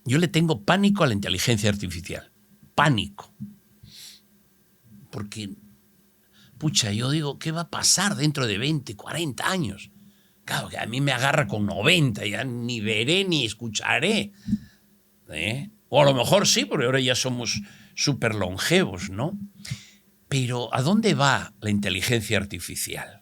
Yo le tengo pánico a la inteligencia artificial. Pánico. Porque, pucha, yo digo, ¿qué va a pasar dentro de 20, 40 años? Claro, que a mí me agarra con 90, ya ni veré ni escucharé. O a lo mejor sí, porque ahora ya somos súper longevos, ¿no? Pero ¿a dónde va la inteligencia artificial?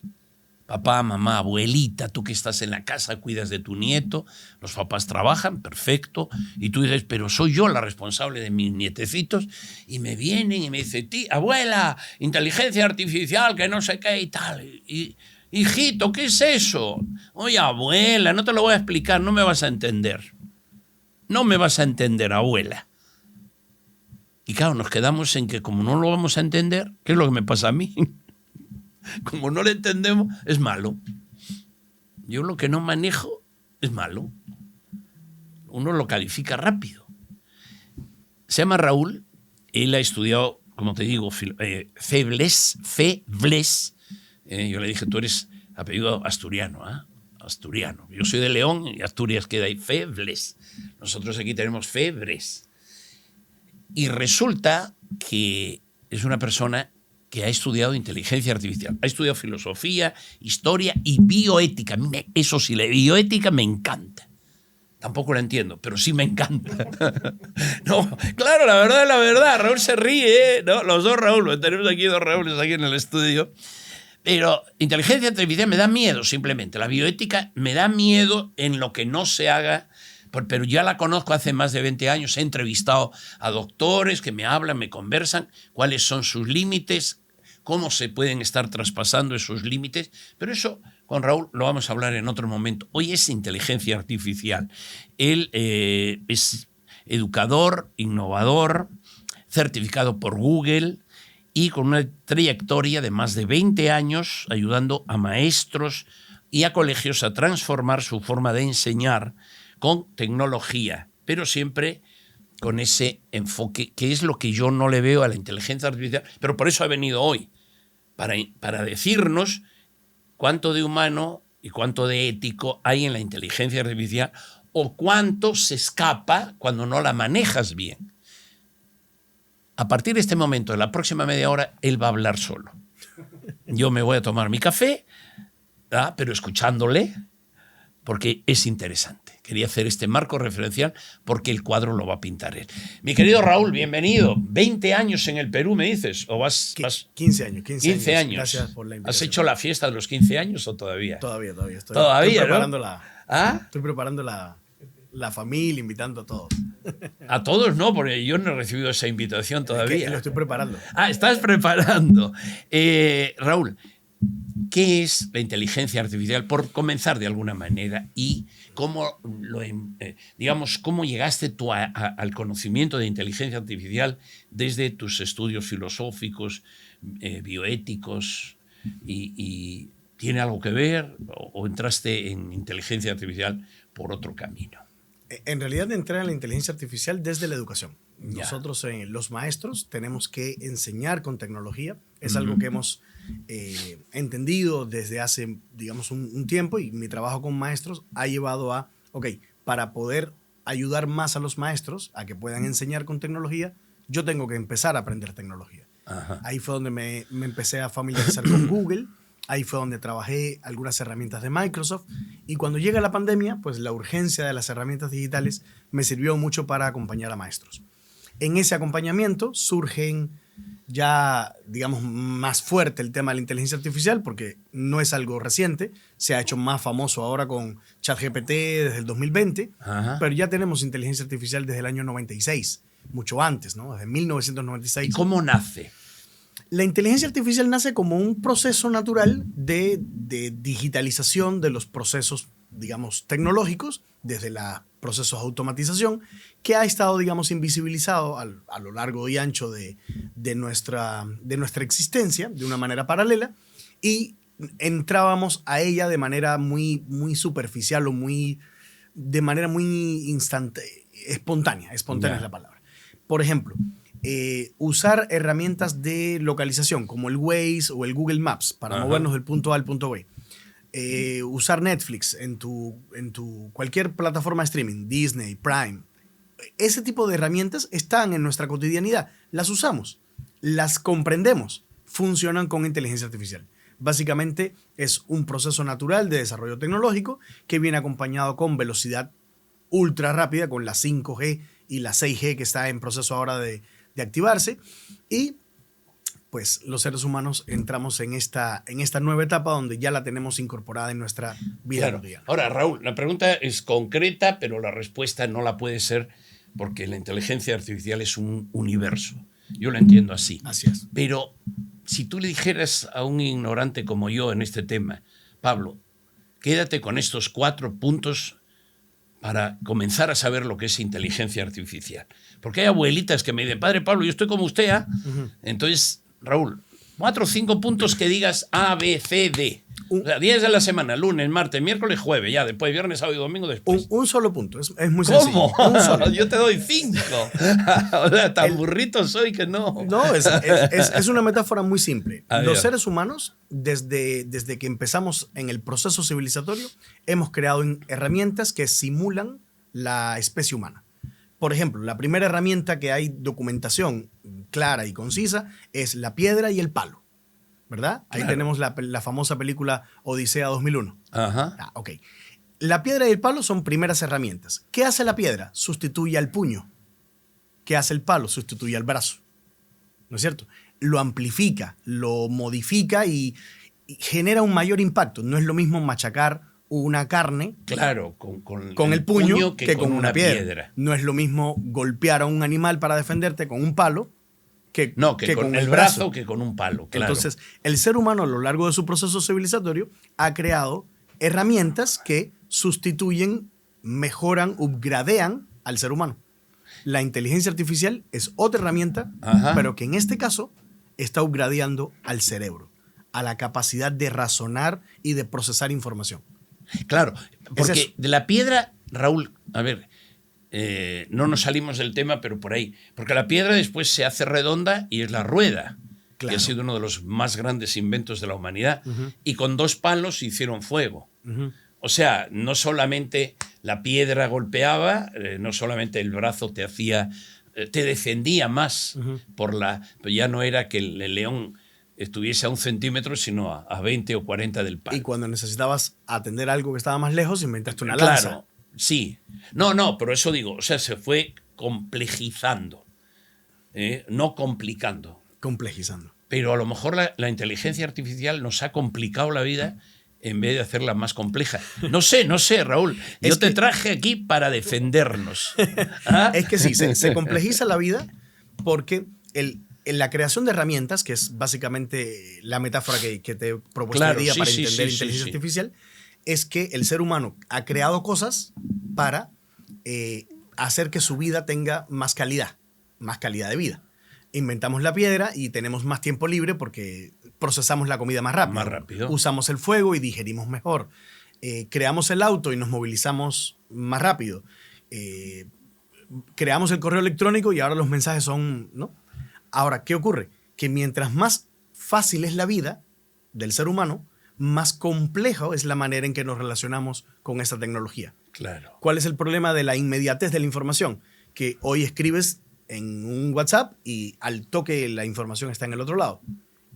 Papá, mamá, abuelita, tú que estás en la casa, cuidas de tu nieto, los papás trabajan, perfecto, y tú dices, pero soy yo la responsable de mis nietecitos, y me vienen y me dicen, abuela, inteligencia artificial, que no sé qué y tal, y hijito, ¿qué es eso? Oye, abuela, no te lo voy a explicar, no me vas a entender. No me vas a entender, abuela. Y claro, nos quedamos en que como no lo vamos a entender, ¿qué es lo que me pasa a mí? Como no lo entendemos, es malo. Yo lo que no manejo es malo. Uno lo califica rápido. Se llama Raúl, él ha estudiado, como te digo, Febles. Yo le dije, tú eres apellido asturiano, ¿eh? Asturiano. Yo soy de León y Asturias queda ahí, Febles. Nosotros aquí tenemos Febres. Y resulta que es una persona que ha estudiado inteligencia artificial, ha estudiado filosofía, historia y bioética. Eso sí, la bioética me encanta. Tampoco la entiendo, pero sí me encanta. No, claro, la verdad es la verdad. Raúl se ríe, ¿no? Los dos Raúl, tenemos aquí dos Raúles aquí en el estudio. Pero inteligencia artificial me da miedo, simplemente. La bioética me da miedo en lo que no se haga, pero ya la conozco hace más de 20 años. He entrevistado a doctores que me hablan, me conversan, cuáles son sus límites, cómo se pueden estar traspasando esos límites. Pero eso con Raúl lo vamos a hablar en otro momento. Hoy es inteligencia artificial. Él es educador, innovador, certificado por Google y con una trayectoria de más de 20 años ayudando a maestros y a colegios a transformar su forma de enseñar con tecnología, pero siempre con ese enfoque, que es lo que yo no le veo a la inteligencia artificial, pero por eso ha venido hoy, para decirnos cuánto de humano y cuánto de ético hay en la inteligencia artificial o cuánto se escapa cuando no la manejas bien. A partir de este momento, en la próxima media hora, él va a hablar solo. Yo me voy a tomar mi café, pero escuchándole, porque es interesante. Quería hacer este marco referencial porque el cuadro lo va a pintar él. Mi querido Raúl, bienvenido. 20 años en el Perú, ¿me dices? ¿O vas 15 años. 15 años. Gracias por la invitación. ¿Has hecho la fiesta de los 15 años o todavía? Todavía. Todavía, estoy preparando ¿no? Estoy preparando la familia, invitando a todos. A todos no, porque yo no he recibido esa invitación todavía. Es que lo estoy preparando. Estás preparando. Raúl, ¿qué es la inteligencia artificial? Por comenzar de alguna manera, y cómo, cómo llegaste tú al conocimiento de inteligencia artificial desde tus estudios filosóficos, bioéticos, y ¿tiene algo que ver o entraste en inteligencia artificial por otro camino? En realidad entré en la inteligencia artificial desde la educación. Ya. Nosotros, los maestros, tenemos que enseñar con tecnología. Es algo que hemos entendido desde hace, digamos, un tiempo, y mi trabajo con maestros ha llevado a, para poder ayudar más a los maestros a que puedan enseñar con tecnología, yo tengo que empezar a aprender tecnología. Ajá. Ahí fue donde me empecé a familiarizar con Google. Ahí fue donde trabajé algunas herramientas de Microsoft, y cuando llega la pandemia, pues la urgencia de las herramientas digitales me sirvió mucho para acompañar a maestros. En ese acompañamiento surgen ya, digamos, más fuerte el tema de la inteligencia artificial, porque no es algo reciente, se ha hecho más famoso ahora con ChatGPT desde el 2020, Ajá. pero ya tenemos inteligencia artificial desde el año 96, mucho antes, ¿no? Desde 1996. ¿Y cómo nace? La inteligencia artificial nace como un proceso natural de digitalización de los procesos, digamos, tecnológicos, desde los procesos de automatización, que ha estado, digamos, invisibilizado a lo largo y ancho de nuestra existencia, de una manera paralela, y entrábamos a ella de manera muy, muy superficial o de manera muy espontánea. Espontánea es la palabra. Por ejemplo, usar herramientas de localización como el Waze o el Google Maps para movernos del punto A al punto B. Usar Netflix en tu cualquier plataforma de streaming, Disney, Prime, ese tipo de herramientas están en nuestra cotidianidad. Las usamos, las comprendemos, funcionan con inteligencia artificial. Básicamente es un proceso natural de desarrollo tecnológico que viene acompañado con velocidad ultra rápida, con la 5G y la 6G que está en proceso ahora de activarse. Y pues los seres humanos entramos en esta nueva etapa donde ya la tenemos incorporada en nuestra vida cotidiana. Ahora, Raúl, la pregunta es concreta, pero la respuesta no la puede ser porque la inteligencia artificial es un universo. Yo lo entiendo así. Así es. Pero si tú le dijeras a un ignorante como yo en este tema, Pablo, quédate con estos 4 puntos para comenzar a saber lo que es inteligencia artificial. Porque hay abuelitas que me dicen, padre Pablo, yo estoy como usted, ¿ah? Entonces, Raúl, 4 o 5 puntos que digas A, B, C, D. O sea, 10 de la semana, lunes, martes, miércoles, jueves, ya después, viernes, sábado y domingo después. Un solo punto, es muy sencillo. ¿Cómo? Un solo. Yo te doy 5. O sea, tan burrito soy que no. No, es una metáfora muy simple. A Los ver. seres humanos, desde que empezamos en el proceso civilizatorio, hemos creado herramientas que simulan la especie humana. Por ejemplo, la primera herramienta que hay documentación clara y concisa es la piedra y el palo, ¿verdad? Ahí Claro. tenemos la famosa película Odisea 2001. Ajá. Ok. La piedra y el palo son primeras herramientas. ¿Qué hace la piedra? Sustituye al puño. ¿Qué hace el palo? Sustituye al brazo. ¿No es cierto? Lo amplifica, lo modifica y genera un mayor impacto. No es lo mismo machacar una carne Claro, con el puño que con una piedra. No es lo mismo golpear a un animal para defenderte con un palo que con el brazo que con un palo. Claro. Entonces, el ser humano a lo largo de su proceso civilizatorio ha creado herramientas que sustituyen, mejoran, upgradean al ser humano. La inteligencia artificial es otra herramienta, Ajá. pero que en este caso está upgradeando al cerebro, a la capacidad de razonar y de procesar información. Claro, porque eso. de la piedra, Raúl, a ver, no nos salimos del tema, pero por ahí. Porque la piedra después se hace redonda y es la rueda, Claro. que ha sido uno de los más grandes inventos de la humanidad. Y con 2 palos hicieron fuego. O sea, no solamente la piedra golpeaba, no solamente el brazo te hacía, te defendía más pero ya no era que el león estuviese a 1 centímetro, sino a 20 o 40 del palo. Y cuando necesitabas atender algo que estaba más lejos, inventaste una Claro, lanza. sí. No, pero eso digo, o sea, se fue complejizando, no complicando. Complejizando. Pero a lo mejor la inteligencia artificial nos ha complicado la vida en vez de hacerla más compleja. No sé, Raúl. Yo te traje aquí para defendernos. ¿Ah? Es que sí, se complejiza la vida porque en la creación de herramientas, que es básicamente la metáfora que te he propuesto Claro, hoy día sí, para sí, entender sí, inteligencia sí. artificial, es que el ser humano ha creado cosas para hacer que su vida tenga más calidad de vida. Inventamos la piedra y tenemos más tiempo libre porque procesamos la comida más rápido. Más rápido. Usamos el fuego y digerimos mejor. Creamos el auto y nos movilizamos más rápido. Creamos el correo electrónico y ahora los mensajes son, ¿no? Ahora, ¿qué ocurre? Que mientras más fácil es la vida del ser humano, más complejo es la manera en que nos relacionamos con esta tecnología. Claro. ¿Cuál es el problema de la inmediatez de la información? Que hoy escribes en un WhatsApp y al toque la información está en el otro lado.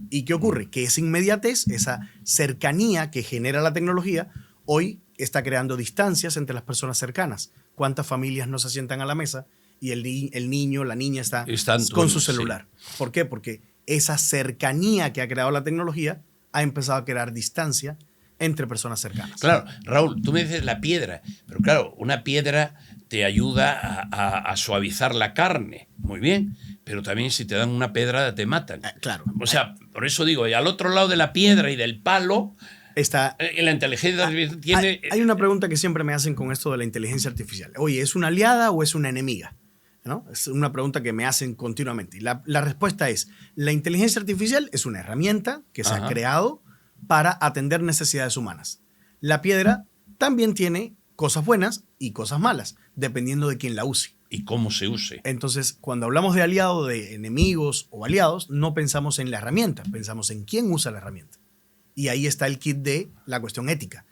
¿Y qué ocurre? Que esa inmediatez, esa cercanía que genera la tecnología, hoy está creando distancias entre las personas cercanas. ¿Cuántas familias no se sientan a la mesa y el niño, la niña están con su celular? Sí. ¿Por qué? Porque esa cercanía que ha creado la tecnología ha empezado a crear distancia entre personas cercanas. Claro, Raúl, tú me dices la piedra, pero claro, una piedra te ayuda a suavizar la carne, muy bien, pero también si te dan una pedrada te matan. Claro. O sea, por eso digo, y al otro lado de la piedra y del palo, está, la inteligencia artificial tiene... Hay una pregunta que siempre me hacen con esto de la inteligencia artificial. Oye, ¿es una aliada o es una enemiga? ¿No? Es una pregunta que me hacen continuamente. Y la respuesta es, la inteligencia artificial es una herramienta que se ha creado para atender necesidades humanas. La piedra también tiene cosas buenas y cosas malas, dependiendo de quién la use. Y cómo se use. Entonces, cuando hablamos de aliado, de enemigos o aliados, no pensamos en la herramienta, pensamos en quién usa la herramienta. Y ahí está el kit de la cuestión ética.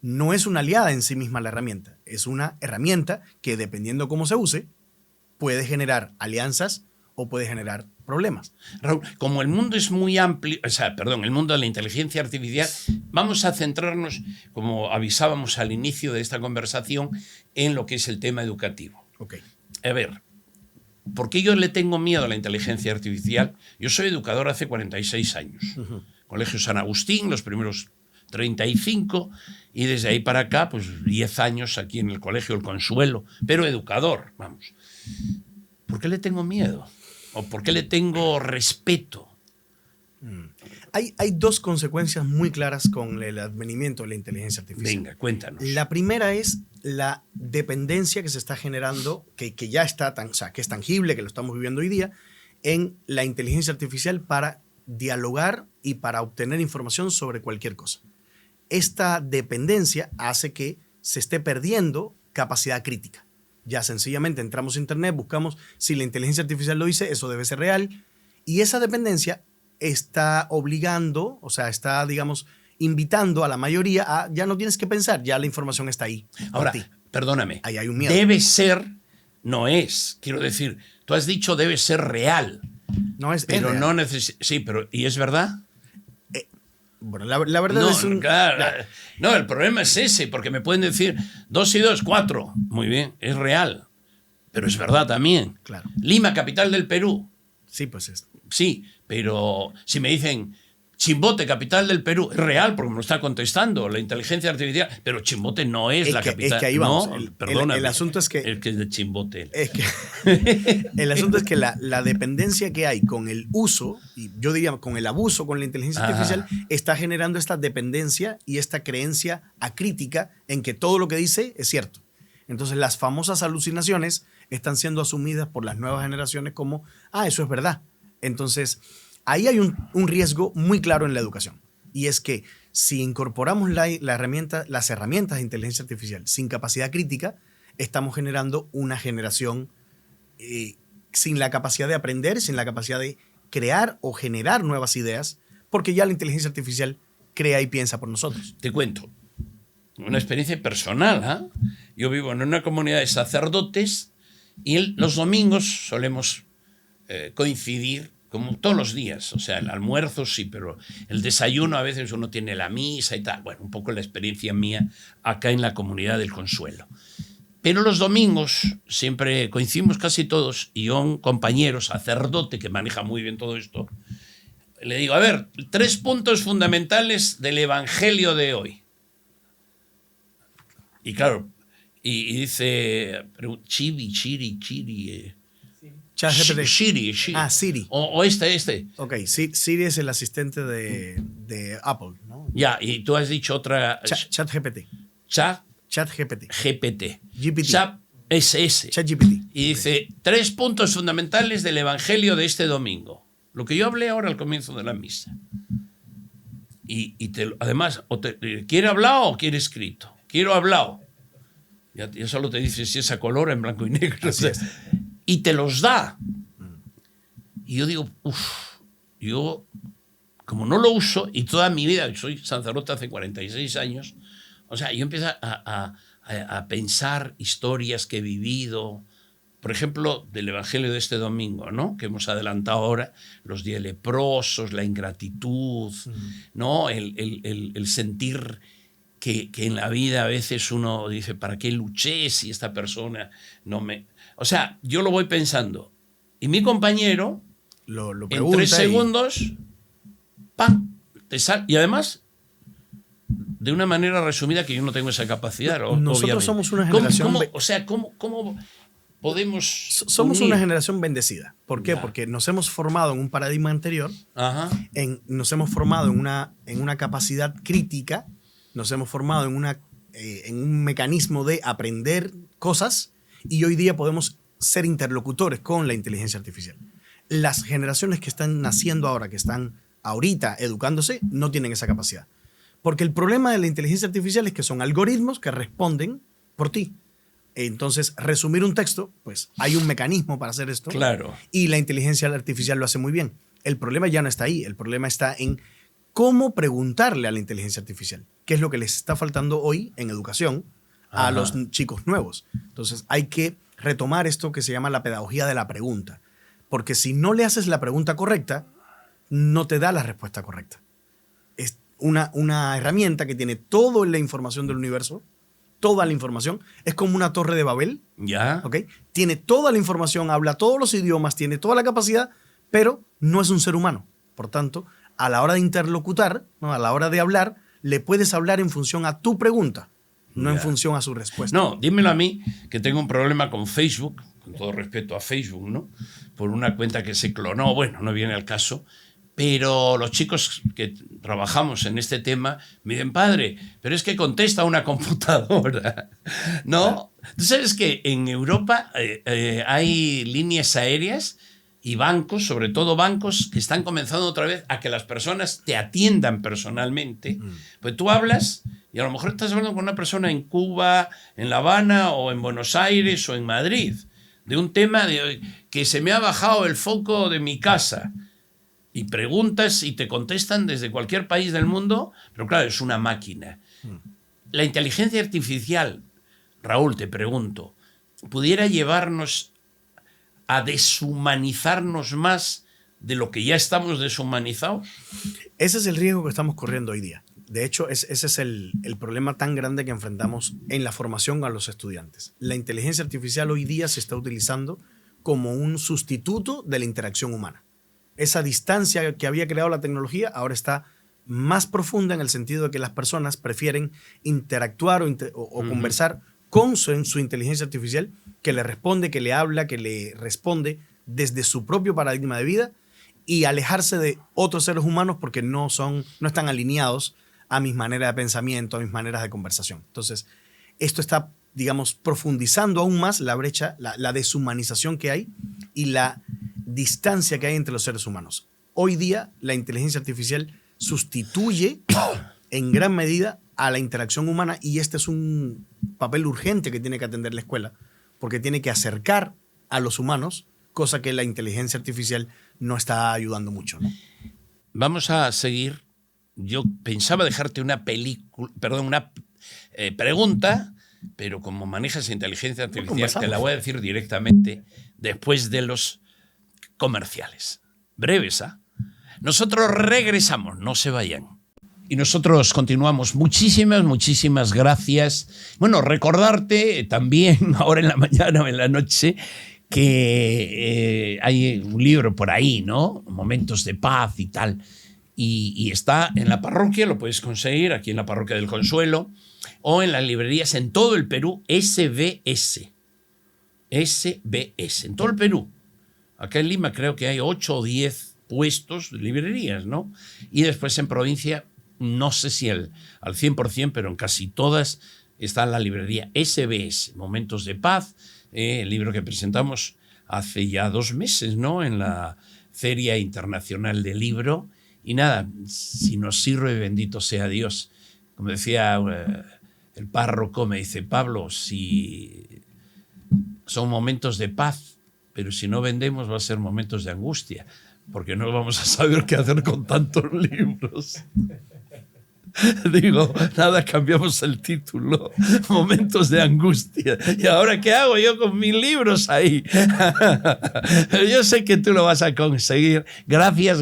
No es una aliada en sí misma la herramienta, es una herramienta que dependiendo cómo se use, puede generar alianzas o puede generar problemas. Raúl, como el mundo es muy amplio, o sea, perdón, el mundo de la inteligencia artificial, vamos a centrarnos, como avisábamos al inicio de esta conversación, en lo que es el tema educativo. Ok. A ver, ¿por qué yo le tengo miedo a la inteligencia artificial? Yo soy educador hace 46 años. Colegio San Agustín, los primeros 35, y desde ahí para acá, pues 10 años aquí en el Colegio El Consuelo, pero educador, vamos. ¿Por qué le tengo miedo? ¿O por qué le tengo respeto? Hay dos consecuencias muy claras con el advenimiento de la inteligencia artificial. Venga, cuéntanos. La primera es la dependencia que se está generando, que ya está o sea, que es tangible, que lo estamos viviendo hoy día, en la inteligencia artificial para dialogar y para obtener información sobre cualquier cosa. Esta dependencia hace que se esté perdiendo capacidad crítica. Ya sencillamente entramos a internet, buscamos si la inteligencia artificial lo dice, eso debe ser real. Y esa dependencia está obligando, o sea, está, digamos, invitando a la mayoría a ya no tienes que pensar, ya la información está ahí. Ahora, perdóname. Ahí hay un miedo. Debe ser, no es. Quiero decir, tú has dicho debe ser real. No es, Pero es real. no necesita. Sí, pero ¿y es verdad? Bueno, la verdad No, es un... claro, no, el problema es ese, porque me pueden decir 2 y 2, 4. Muy bien, es real. Pero es verdad también. Claro. Lima, capital del Perú. Sí, pues es. Sí, pero si me dicen Chimbote, capital del Perú, es real porque me lo está contestando la inteligencia artificial, pero Chimbote no es la capital. Es que ahí vamos. No, el perdóname. asunto es que... El que es de Chimbote. El asunto es que la dependencia que hay con el uso, y yo diría con el abuso con la inteligencia artificial, está generando esta dependencia y esta creencia acrítica en que todo lo que dice es cierto. Entonces las famosas alucinaciones están siendo asumidas por las nuevas generaciones como, eso es verdad. Entonces ahí hay un riesgo muy claro en la educación. Y es que si incorporamos las herramientas de inteligencia artificial sin capacidad crítica, estamos generando una generación sin la capacidad de aprender, sin la capacidad de crear o generar nuevas ideas, porque ya la inteligencia artificial crea y piensa por nosotros. Te cuento una experiencia personal. Yo vivo en una comunidad de sacerdotes y los domingos solemos coincidir como todos los días. O sea, el almuerzo sí, pero el desayuno a veces uno tiene la misa y tal. Bueno, un poco la experiencia mía acá en la comunidad del Consuelo. Pero los domingos siempre coincidimos casi todos y un compañero sacerdote que maneja muy bien todo esto, le digo, a ver, 3 puntos fundamentales del Evangelio de hoy. Y claro, y dice, Chiri. ChatGPT. Siri. Siri. O este. Ok, Siri es el asistente de Apple, ¿no? Ya, y tú has dicho otra. ChatGPT. ChatGPT. GPT. GPT. Chat SS. ChatGPT. Y dice, 3 puntos fundamentales del Evangelio de este domingo. Lo que yo hablé ahora al comienzo de la misa. Y además, ¿quiere hablado o quiere escrito? Quiero hablado. Ya solo te dice si es a color, en blanco y negro. Así es. Y te los da. Y yo digo, yo como no lo uso, y toda mi vida, soy sacerdote hace 46 años, o sea, yo empiezo a pensar historias que he vivido, por ejemplo, del Evangelio de este domingo, ¿no? Que hemos adelantado ahora, los 10 leprosos, la ingratitud, ¿no? El sentir que en la vida a veces uno dice, ¿para qué luché si esta persona no me...? O sea, yo lo voy pensando. Y mi compañero, lo en 3 segundos, ¡pam! Te sale. Y además, de una manera resumida, que yo no tengo esa capacidad. Nosotros obviamente. somos una generación... ¿Cómo podemos...? Somos unir? una generación bendecida. ¿Por qué? Ya. Porque nos hemos formado en un paradigma anterior, Ajá. nos hemos formado en una capacidad crítica, nos hemos formado en un mecanismo de aprender cosas y hoy día podemos ser interlocutores con la inteligencia artificial. Las generaciones que están naciendo ahora, que están ahorita educándose, no tienen esa capacidad. Porque el problema de la inteligencia artificial es que son algoritmos que responden por ti. Entonces, resumir un texto, pues hay un mecanismo para hacer esto. Claro. Y la inteligencia artificial lo hace muy bien. El problema ya no está ahí. El problema está en cómo preguntarle a la inteligencia artificial, que es lo que les está faltando hoy en educación a los chicos nuevos. Entonces hay que retomar esto que se llama la pedagogía de la pregunta. Porque si no le haces la pregunta correcta, no te da la respuesta correcta. Es una herramienta que tiene toda la información del universo, toda la información. Es como una torre de Babel. Ya. ¿Ok? Tiene toda la información, habla todos los idiomas, tiene toda la capacidad, pero no es un ser humano. Por tanto, a la hora de interlocutar, ¿no? A la hora de hablar, le puedes hablar en función a tu pregunta, no en función a su respuesta. No, dímelo a mí, que tengo un problema con Facebook, con todo respeto a Facebook, ¿no? Por una cuenta que se clonó, bueno, no viene al caso, pero los chicos que trabajamos en este tema me dicen, padre, pero es que contesta una computadora, ¿no? Tú sabes que en Europa hay líneas aéreas y bancos, sobre todo bancos, que están comenzando otra vez a que las personas te atiendan personalmente. Pues tú hablas y a lo mejor estás hablando con una persona en Cuba, en La Habana o en Buenos Aires o en Madrid, de un tema de que se me ha bajado el foco de mi casa. Y preguntas y te contestan desde cualquier país del mundo, pero claro, es una máquina. La inteligencia artificial, Raúl, te pregunto, ¿pudiera llevarnos a deshumanizarnos más de lo que ya estamos deshumanizados? Ese es el riesgo que estamos corriendo hoy día. De hecho, ese es el problema tan grande que enfrentamos en la formación a los estudiantes. La inteligencia artificial hoy día se está utilizando como un sustituto de la interacción humana. Esa distancia que había creado la tecnología ahora está más profunda en el sentido de que las personas prefieren interactuar o conversar con su inteligencia artificial, que le responde, que le habla, que le responde desde su propio paradigma de vida, y alejarse de otros seres humanos porque no están alineados a mis maneras de pensamiento, a mis maneras de conversación. Entonces, esto está, digamos, profundizando aún más la brecha, la deshumanización que hay y la distancia que hay entre los seres humanos. Hoy día, la inteligencia artificial sustituye en gran medida a la interacción humana, y este es un papel urgente que tiene que atender la escuela, porque tiene que acercar a los humanos, cosa que la inteligencia artificial no está ayudando mucho, ¿no? Vamos a seguir. Yo pensaba dejarte una pregunta, pero como manejas inteligencia artificial, te la voy a decir directamente después de los comerciales. Breves, ¿ah? Nosotros regresamos, no se vayan. Y nosotros continuamos. Muchísimas gracias. Bueno, recordarte también, ahora en la mañana o en la noche, que hay un libro por ahí, ¿no? Momentos de paz y tal. Y está en la parroquia, lo puedes conseguir aquí en la Parroquia del Consuelo, o en las librerías en todo el Perú, SBS. SBS, en todo el Perú. Acá en Lima creo que hay 8 o 10 puestos de librerías, ¿no? Y después en provincia, no sé si al 100%, pero en casi todas está la librería SBS, Momentos de Paz, el libro que presentamos hace ya 2 meses, ¿no? En la Feria Internacional del Libro. Y nada, si nos sirve, bendito sea Dios. Como decía el párroco, me dice, Pablo, si son momentos de paz, pero si no vendemos va a ser momentos de angustia, porque no vamos a saber qué hacer con tantos libros. Digo, nada, cambiamos el título, momentos de angustia. ¿Y ahora qué hago yo con mis libros ahí? Yo sé que tú lo vas a conseguir. Gracias.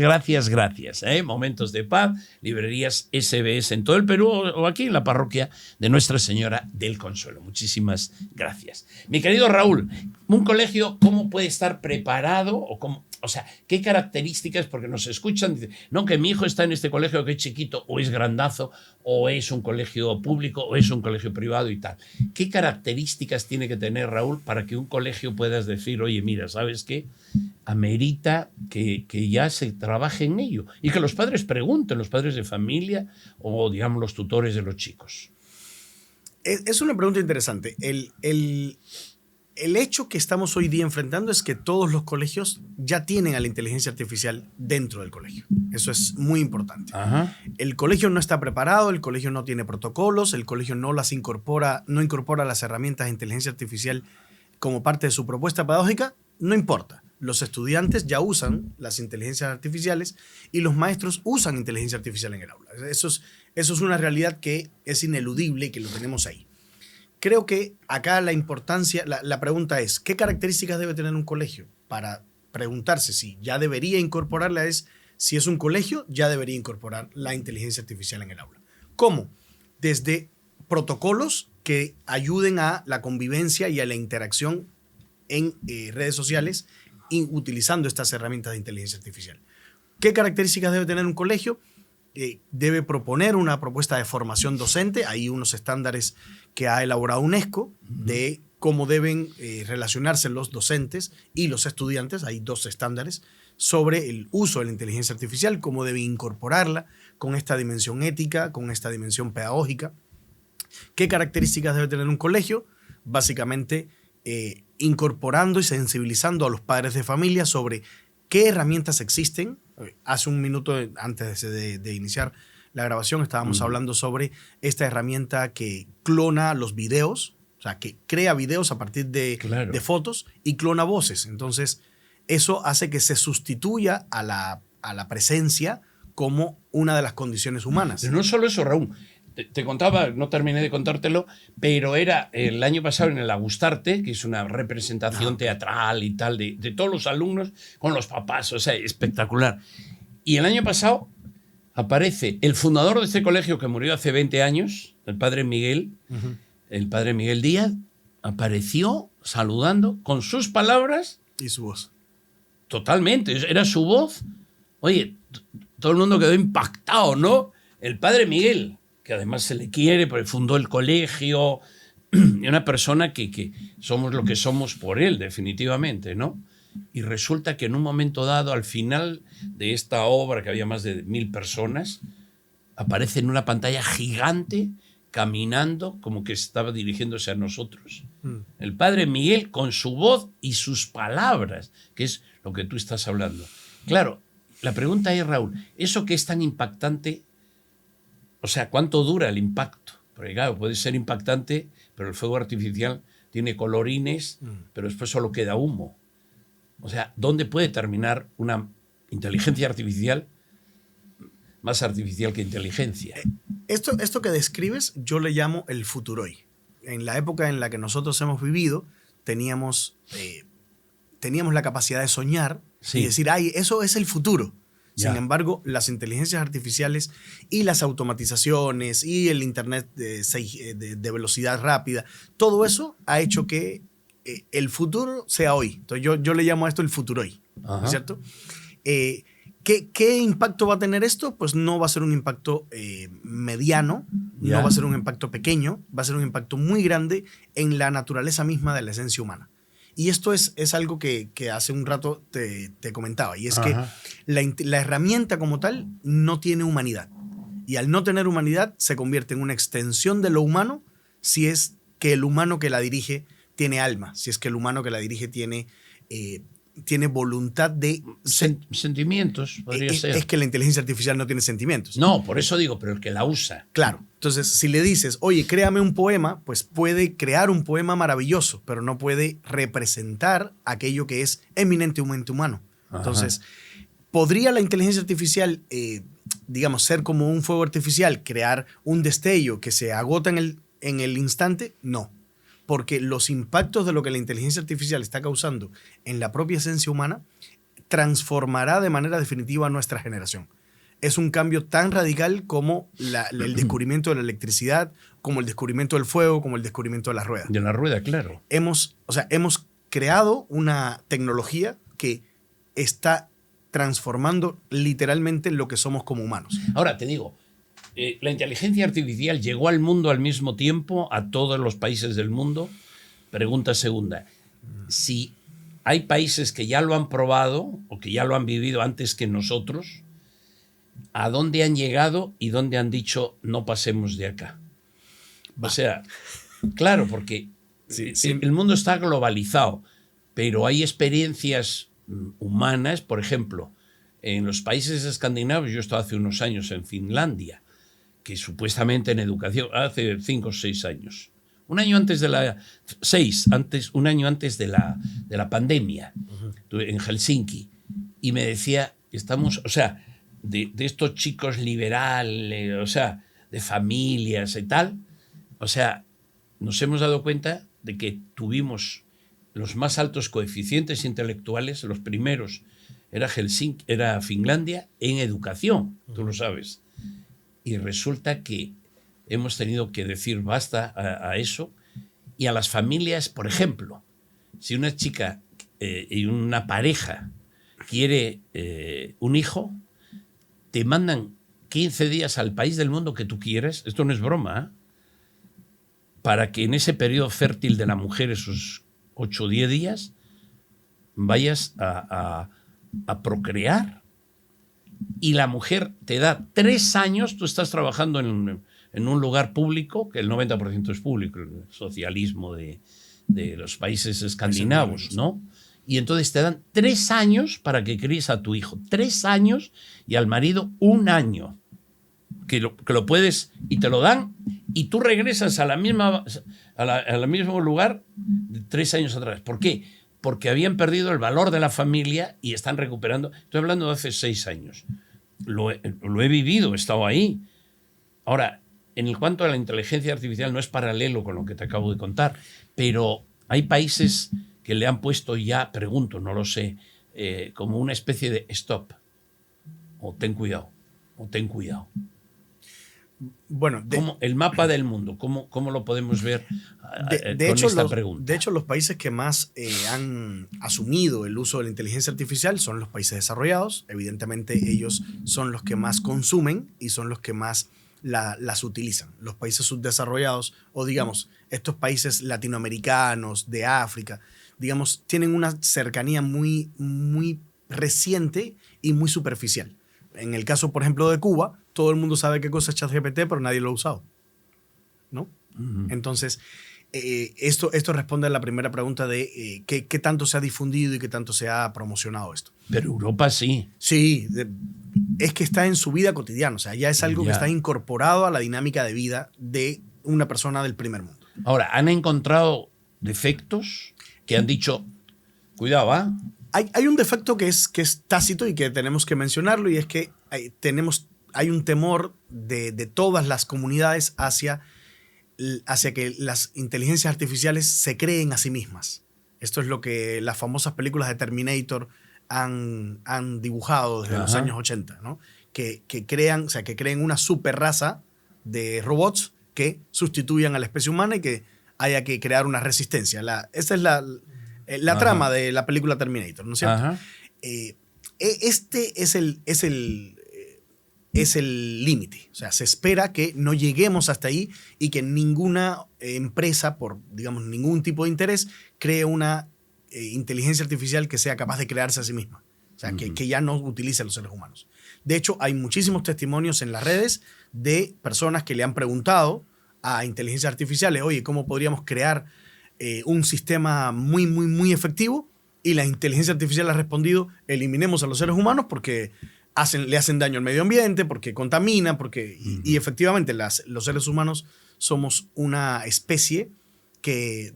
Momentos de Paz, librerías SBS en todo el Perú o aquí en la parroquia de Nuestra Señora del Consuelo. Muchísimas gracias. Mi querido Raúl, un colegio, ¿cómo puede estar preparado o cómo? O sea, ¿qué características? Porque nos escuchan, dicen, no, que mi hijo está en este colegio que es chiquito, o es grandazo, o es un colegio público, o es un colegio privado y tal. ¿Qué características tiene que tener, Raúl, para que un colegio puedas decir, oye, mira, ¿sabes qué? Amerita que ya se trabaje en ello. Y que los padres pregunten, los padres de familia, o digamos los tutores de los chicos. Es una pregunta interesante. El hecho que estamos hoy día enfrentando es que todos los colegios ya tienen a la inteligencia artificial dentro del colegio. Eso es muy importante. Ajá. El colegio no está preparado, el colegio no tiene protocolos, el colegio no incorpora las herramientas de inteligencia artificial como parte de su propuesta pedagógica. No importa. Los estudiantes ya usan las inteligencias artificiales y los maestros usan inteligencia artificial en el aula. Eso es una realidad que es ineludible y que lo tenemos ahí. creo que acá la importancia, la pregunta es, ¿qué características debe tener un colegio? Para preguntarse si ya debería incorporarla es, si es un colegio, ya debería incorporar la inteligencia artificial en el aula. ¿Cómo? Desde protocolos que ayuden a la convivencia y a la interacción en redes sociales utilizando estas herramientas de inteligencia artificial. ¿Qué características debe tener un colegio? Debe proponer una propuesta de formación docente. Hay unos estándares que ha elaborado UNESCO de cómo deben relacionarse los docentes y los estudiantes. Hay 2 estándares sobre el uso de la inteligencia artificial, cómo deben incorporarla con esta dimensión ética, con esta dimensión pedagógica. ¿Qué características debe tener un colegio? Básicamente, incorporando y sensibilizando a los padres de familia sobre qué herramientas existen. Hace un minuto antes de iniciar la grabación estábamos hablando sobre esta herramienta que clona los videos, o sea, que crea videos a partir de fotos y clona voces. Entonces, eso hace que se sustituya a la presencia como una de las condiciones humanas. Pero no solo eso, Raúl. Te contaba, no terminé de contártelo, pero era el año pasado en el Agustarte, que es una representación teatral y tal, de todos los alumnos con los papás, o sea, espectacular. Y el año pasado aparece el fundador de este colegio que murió hace 20 años, el padre Miguel, el padre Miguel Díaz, apareció saludando con sus palabras. Y su voz. Totalmente, era su voz. Oye, todo el mundo quedó impactado, ¿no? El padre Miguel, que además se le quiere porque fundó el colegio, y una persona que somos lo que somos por él, definitivamente, ¿no? Y resulta que en un momento dado, al final de esta obra, que había más de 1000 personas, aparece en una pantalla gigante, caminando como que estaba dirigiéndose a nosotros. El padre Miguel con su voz y sus palabras, que es lo que tú estás hablando. Claro, la pregunta es, Raúl, ¿eso que es tan impactante? O sea, ¿cuánto dura el impacto? Porque claro, puede ser impactante, pero el fuego artificial tiene colorines, pero después solo queda humo. O sea, ¿dónde puede terminar una inteligencia artificial más artificial que inteligencia? Esto que describes yo le llamo el futuroy. En la época en la que nosotros hemos vivido, teníamos la capacidad de soñar y decir, ay, eso es el futuro. Sin embargo, las inteligencias artificiales y las automatizaciones y el Internet de velocidad rápida, todo eso ha hecho que el futuro sea hoy. Entonces yo le llamo a esto el futuroy, ¿cierto? ¿Qué impacto va a tener esto? Pues no va a ser un impacto mediano, no va a ser un impacto pequeño, va a ser un impacto muy grande en la naturaleza misma de la esencia humana. Y esto es algo que hace un rato te comentaba, y es que la herramienta como tal no tiene humanidad. Y al no tener humanidad se convierte en una extensión de lo humano si es que el humano que la dirige tiene alma, si es que el humano que la dirige tiene voluntad de... Sentimientos, podría ser. Es que la inteligencia artificial no tiene sentimientos. No, por eso digo, pero el que la usa. Claro. Entonces, si le dices, oye, créame un poema, pues puede crear un poema maravilloso, pero no puede representar aquello que es eminentemente humano. Entonces, ¿podría la inteligencia artificial, digamos, ser como un fuego artificial, crear un destello que se agota en el instante? No. Porque los impactos de lo que la inteligencia artificial está causando en la propia esencia humana transformará de manera definitiva a nuestra generación. Es un cambio tan radical como el descubrimiento de la electricidad, como el descubrimiento del fuego, como el descubrimiento de la rueda. De la rueda, claro. Hemos creado una tecnología que está transformando literalmente lo que somos como humanos. Ahora te digo, la inteligencia artificial llegó al mundo al mismo tiempo, a todos los países del mundo. Pregunta segunda, si hay países que ya lo han probado o que ya lo han vivido antes que nosotros, ¿a dónde han llegado y dónde han dicho no pasemos de acá? O sea, claro, porque el mundo está globalizado, pero hay experiencias humanas, por ejemplo, en los países escandinavos. Yo he estado hace unos años en Finlandia, que supuestamente en educación, hace 5 o 6 años, un año antes de la pandemia, en Helsinki, y me decía, estamos, o sea, de estos chicos liberales, o sea, de familias y tal, o sea, nos hemos dado cuenta de que tuvimos los más altos coeficientes intelectuales, los primeros era Finlandia en educación, tú lo sabes. Y resulta que hemos tenido que decir basta a eso, y a las familias, por ejemplo, si una chica y una pareja quiere un hijo, te mandan 15 días al país del mundo que tú quieres, esto no es broma, para que en ese periodo fértil de la mujer, esos 8 o 10 días, vayas a procrear. Y la mujer te da 3 años, tú estás trabajando en un lugar público, que el 90% es público, el socialismo de los países escandinavos, ¿no? Y entonces te dan 3 años para que críes a tu hijo. 3 años, y al marido 1 año. Que lo puedes, y te lo dan, y tú regresas al mismo lugar de 3 años atrás. ¿Por qué? Porque habían perdido el valor de la familia y están recuperando. Estoy hablando de hace 6 años. Lo he vivido, he estado ahí. Ahora, en cuanto a la inteligencia artificial, no es paralelo con lo que te acabo de contar, pero hay países que le han puesto ya, pregunto, no lo sé, como una especie de stop, o ten cuidado, o ten cuidado. Bueno, como el mapa del mundo, ¿cómo lo podemos ver de con hecho, esta pregunta? De hecho, los países que más han asumido el uso de la inteligencia artificial son los países desarrollados. Evidentemente, ellos son los que más consumen y son los que más las utilizan. Los países subdesarrollados, o digamos, estos países latinoamericanos, de África, digamos, tienen una cercanía muy, muy reciente y muy superficial. En el caso, por ejemplo, de Cuba, todo el mundo sabe qué cosa es ChatGPT, pero nadie lo ha usado, ¿no? Uh-huh. Entonces, esto responde a la primera pregunta de qué tanto se ha difundido y qué tanto se ha promocionado esto. Pero Europa sí. Sí, es que está en su vida cotidiana, o sea, ya es algo que está incorporado a la dinámica de vida de una persona del primer mundo. Ahora, ¿han encontrado defectos que han dicho, cuidado, ¿ah? Hay un defecto que es tácito y que tenemos que mencionarlo, y es que hay un temor de todas las comunidades hacia que las inteligencias artificiales se creen a sí mismas. Esto es lo que las famosas películas de Terminator han dibujado desde los años 80, ¿no? Que creen una super raza de robots que sustituyan a la especie humana y que haya que crear una resistencia. Esa es la trama de la película Terminator, ¿no es cierto? Este es el límite. O sea, se espera que no lleguemos hasta ahí y que ninguna empresa, por, digamos, ningún tipo de interés, cree una inteligencia artificial que sea capaz de crearse a sí misma. O sea, que ya no utilice a los seres humanos. De hecho, hay muchísimos testimonios en las redes de personas que le han preguntado a inteligencias artificiales, oye, ¿cómo podríamos crear un sistema muy, muy, muy efectivo? Y la inteligencia artificial ha respondido, eliminemos a los seres humanos porque le hacen daño al medio ambiente, porque contaminan, y efectivamente los seres humanos somos una especie que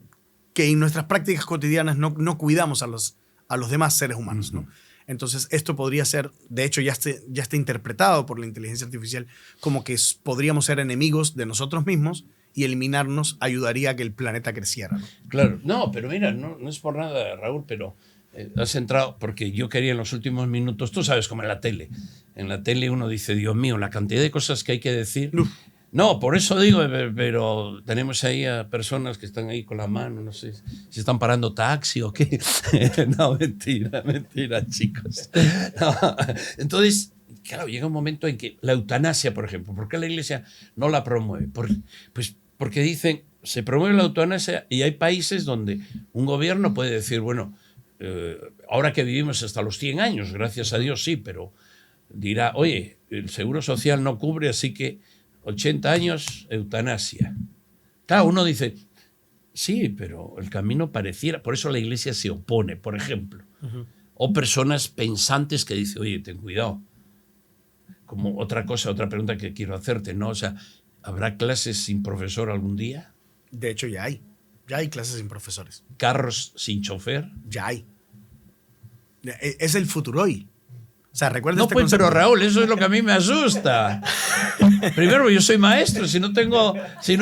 en nuestras prácticas cotidianas no cuidamos a los demás seres humanos, ¿no? Entonces, esto podría ser, de hecho, ya está interpretado por la inteligencia artificial como que podríamos ser enemigos de nosotros mismos, y eliminarnos ayudaría a que el planeta creciera, ¿no? Claro, no, pero mira, no es por nada, Raúl, pero has entrado, porque yo quería en los últimos minutos, tú sabes, como en la tele. En la tele uno dice, Dios mío, la cantidad de cosas que hay que decir. No, por eso digo, pero tenemos ahí a personas que están ahí con la mano, no sé si están parando taxi o qué. No, mentira, chicos. No. Entonces, claro, llega un momento en que la eutanasia, por ejemplo, ¿por qué la Iglesia no la promueve? Pues porque dicen, se promueve la eutanasia y hay países donde un gobierno puede decir, bueno, ahora que vivimos hasta los 100 años, gracias a Dios sí, pero dirá, oye, el seguro social no cubre, así que 80 años, eutanasia. Claro, uno dice, sí, pero el camino pareciera, por eso la Iglesia se opone, por ejemplo. O personas pensantes que dicen, oye, ten cuidado. Como otra pregunta que quiero hacerte, ¿no? O sea, ¿habrá clases sin profesor algún día? De hecho, ya hay clases sin profesores. ¿Carros sin chofer? Ya hay. Es el futuro hoy. O sea, recuerda No, pues, pero Raúl, eso es lo que a mí me asusta. Primero, yo soy maestro. Si no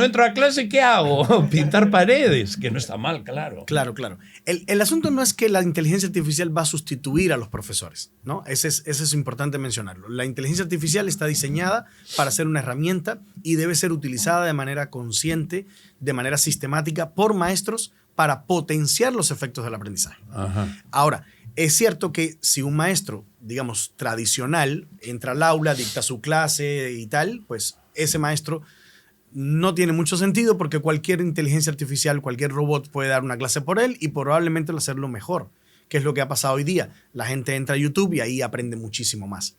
entro a clase, ¿qué hago? Pintar paredes, que no está mal, claro. Claro, claro. El asunto no es que la inteligencia artificial va a sustituir a los profesores, ¿no? Ese es importante mencionarlo. La inteligencia artificial está diseñada para ser una herramienta y debe ser utilizada de manera consciente, de manera sistemática por maestros para potenciar los efectos del aprendizaje. Ajá. Ahora, es cierto que si un maestro, digamos, tradicional, entra al aula, dicta su clase y tal, pues ese maestro no tiene mucho sentido porque cualquier inteligencia artificial, cualquier robot puede dar una clase por él y probablemente lo hacerlo mejor, que es lo que ha pasado hoy día. La gente entra a YouTube y ahí aprende muchísimo más.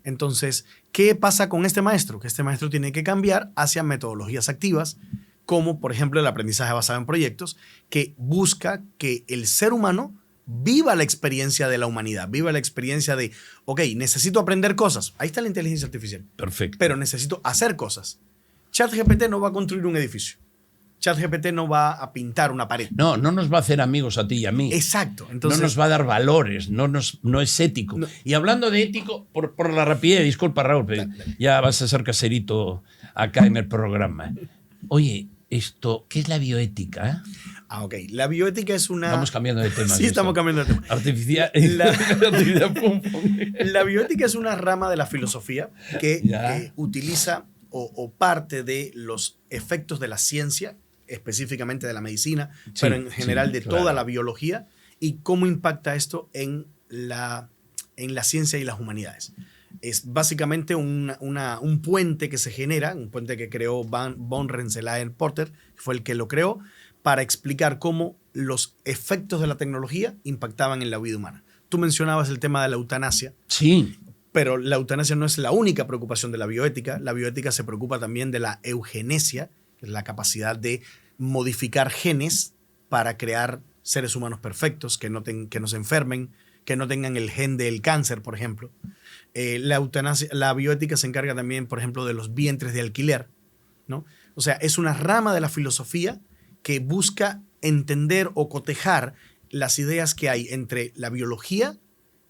Entonces, ¿qué pasa con este maestro? Que este maestro tiene que cambiar hacia metodologías activas, como por ejemplo el aprendizaje basado en proyectos, que busca que el ser humano viva la experiencia de la humanidad, viva la experiencia de, ok, necesito aprender cosas. Ahí está la inteligencia artificial. Perfecto. Pero necesito hacer cosas. ChatGPT no va a construir un edificio. ChatGPT no va a pintar una pared. No nos va a hacer amigos a ti y a mí. Exacto. Entonces, no nos va a dar valores, no es ético. No. Y hablando de ético, por la rapidez, disculpa Raúl, pero ya vas a ser caserito acá en el programa. Oye, ¿qué es la bioética? ok. La bioética es una... Estamos cambiando de tema. Sí, estamos cambiando de tema. Artificial. La bioética es una rama de la filosofía que utiliza o parte de los efectos de la ciencia, específicamente de la medicina, pero en general de toda la biología, y cómo impacta esto en la ciencia y las humanidades. Es básicamente un puente que se genera, un puente que creó von Rensselaer-Porter, fue el que lo creó, para explicar cómo los efectos de la tecnología impactaban en la vida humana. Tú mencionabas el tema de la eutanasia. Sí. Pero la eutanasia no es la única preocupación de la bioética. La bioética se preocupa también de la eugenesia, que es la capacidad de modificar genes para crear seres humanos perfectos, que no se enfermen, que no tengan el gen del cáncer, por ejemplo. La bioética se encarga también, por ejemplo, de los vientres de alquiler, ¿no? O sea, es una rama de la filosofía que busca entender o cotejar las ideas que hay entre la biología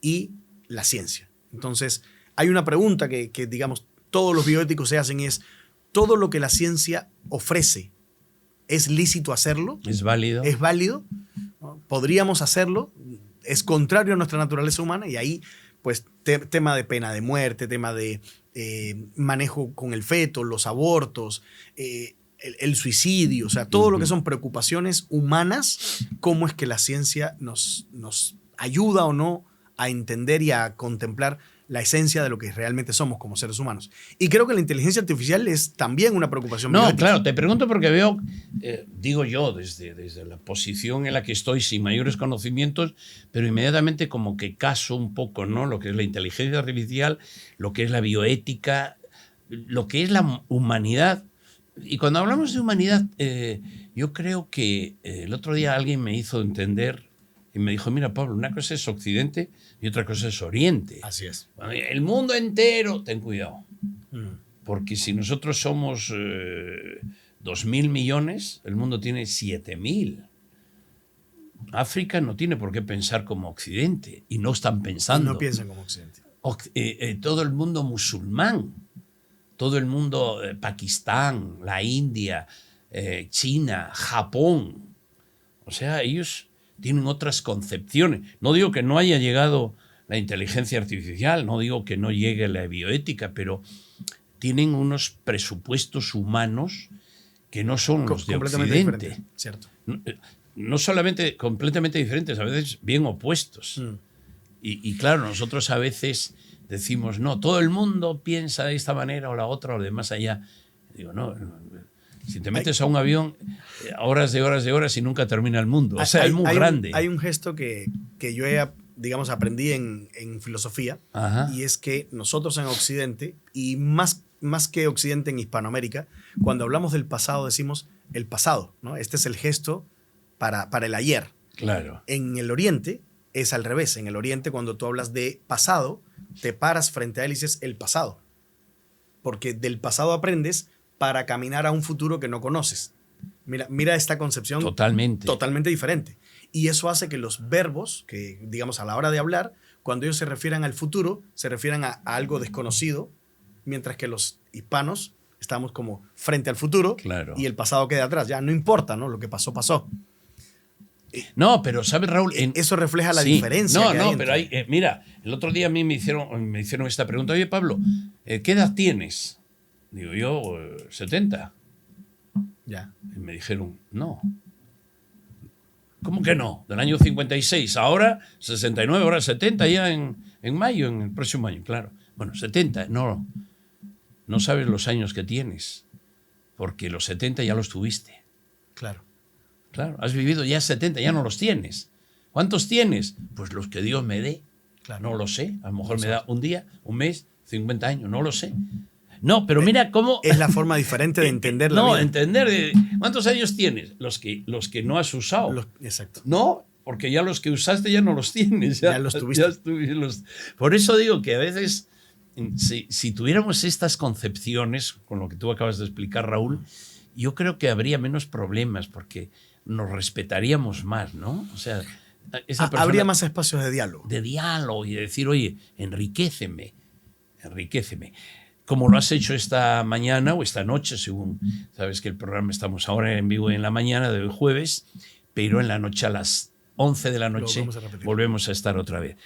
y la ciencia. Entonces, hay una pregunta que, digamos, todos los bioéticos se hacen y es, ¿todo lo que la ciencia ofrece es lícito hacerlo? ¿Es válido? ¿Es válido? ¿No? ¿Podríamos hacerlo? ¿Es contrario a nuestra naturaleza humana? Y ahí, pues, tema de pena de muerte, tema de manejo con el feto, los abortos, el suicidio, o sea, todo lo que son preocupaciones humanas, cómo es que la ciencia nos ayuda o no a entender y a contemplar la esencia de lo que realmente somos como seres humanos. Y creo que la inteligencia artificial es también una preocupación. No, bioética. claro, te pregunto porque veo, digo yo, desde la posición en la que estoy, sin mayores conocimientos, pero inmediatamente como que caso un poco, ¿no? Lo que es la inteligencia artificial, lo que es la bioética, lo que es la humanidad. Y cuando hablamos de humanidad, yo creo que el otro día alguien me hizo entender y me dijo, mira Pablo, una cosa es Occidente y otra cosa es Oriente. Así es. El mundo entero, ten cuidado. Porque si nosotros somos 2.000 millones, el mundo tiene 7.000. África no tiene por qué pensar como Occidente y no están pensando. No piensan como Occidente. Todo el mundo musulmán, todo el mundo Pakistán, la India, China, Japón. O sea, ellos tienen otras concepciones. No digo que no haya llegado la inteligencia artificial, no digo que no llegue la bioética, pero tienen unos presupuestos humanos que no son los de Occidente. Cierto. No solamente completamente diferentes, a veces bien opuestos. Y claro, nosotros a veces decimos, no, todo el mundo piensa de esta manera o la otra o de más allá. Digo, no, si te metes a un avión, horas de horas y nunca termina el mundo. O sea, es muy grande. Hay un gesto que yo digamos, aprendí en filosofía. Ajá. Y es que nosotros en Occidente, y más que Occidente en Hispanoamérica, cuando hablamos del pasado decimos el pasado, ¿no? Este es el gesto para el ayer. Claro. En el Oriente es al revés. En el Oriente, cuando tú hablas de pasado, te paras frente a él y dices el pasado. Porque del pasado aprendes para caminar a un futuro que no conoces. Mira esta concepción totalmente diferente. Y eso hace que los verbos, que digamos a la hora de hablar, cuando ellos se refieran al futuro, se refieran a algo desconocido mientras que los hispanos estamos como frente al futuro Claro. y el pasado queda atrás. Ya no importa, ¿no? Lo que pasó, pasó. No, pero ¿sabes, Raúl? Eso refleja la Sí. diferencia. No, que no, hay pero entre- mira, el otro día a mí me hicieron esta pregunta. Oye, Pablo, ¿qué edad tienes? Digo, yo, 70. Ya. Y me dijeron, no. ¿Cómo que no? Del año 56, ahora 69, ahora 70 ya en mayo, en el próximo año, claro. Bueno, 70, no sabes los años que tienes, porque los 70 ya los tuviste. Claro. Claro, has vivido ya 70, ya no los tienes. ¿Cuántos tienes? Pues los que Dios me dé. Claro. No lo sé, a lo mejor me da un día, un mes, 50 años, no lo sé. No, pero mira cómo... Es la forma diferente de entender la No, vida. entender. ¿Cuántos años tienes? Los que no has usado. Exacto. No, porque ya los que usaste ya no los tienes. Ya los tuviste. Por eso digo que a veces, si tuviéramos estas concepciones, con lo que tú acabas de explicar, Raúl, yo creo que habría menos problemas porque nos respetaríamos más, ¿no? O sea, esa persona Habría más espacios de diálogo. de diálogo y de decir, oye, enriquéceme. Como lo has hecho esta mañana o esta noche, según sabes que el programa estamos ahora en vivo en la mañana de hoy jueves, pero en la noche a las 11 de la noche vamos a repetir. volvemos a estar otra vez.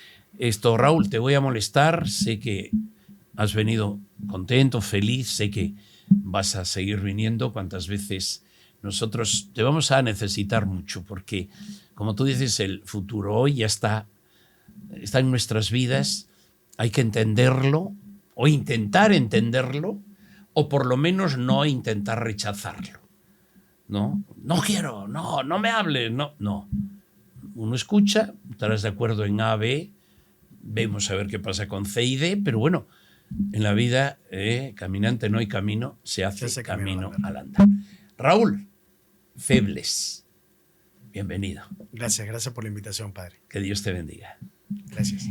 Raúl, te voy a molestar, sé que has venido contento, feliz, sé que vas a seguir viniendo cuantas veces nosotros te vamos a necesitar mucho, porque como tú dices, el futuro hoy ya está en nuestras vidas, hay que entenderlo, o intentar entenderlo, o por lo menos no intentar rechazarlo. No quiero, no me hables, no. Uno escucha, estarás de acuerdo en A, B, vemos a ver qué pasa con C y D, pero bueno, en la vida, caminante no hay camino, se hace camino al andar. Raúl Febles, bienvenido. Gracias por la invitación, padre. Que Dios te bendiga. Gracias.